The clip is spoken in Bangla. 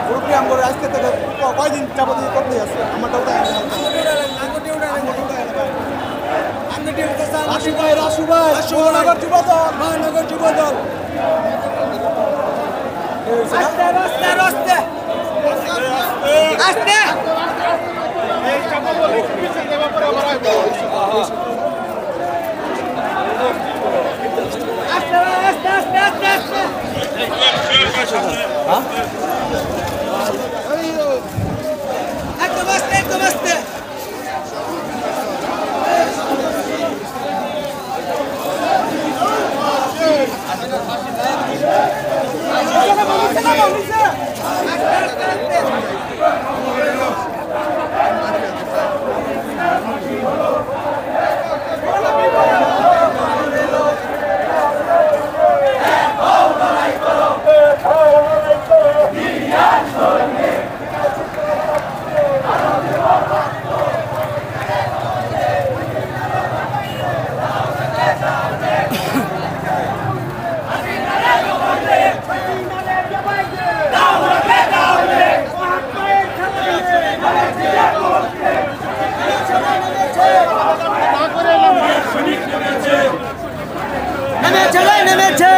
প্রোগ্রাম করে আজকে থেকে কয়দিন যাবত করতে আসছে আমারটা ওটা রাসু ভাই নগর যুবদল নগর যুবদল আস্তে আস্তে আস্তে আস্তে এই চাপা বলে পিছনে দেবা পরে আবার আইবো আস্তে আস্তে আস্তে আস্তে আস্তে হ্যাঁ একদম আস্তে একদম আস্তে নেমেছে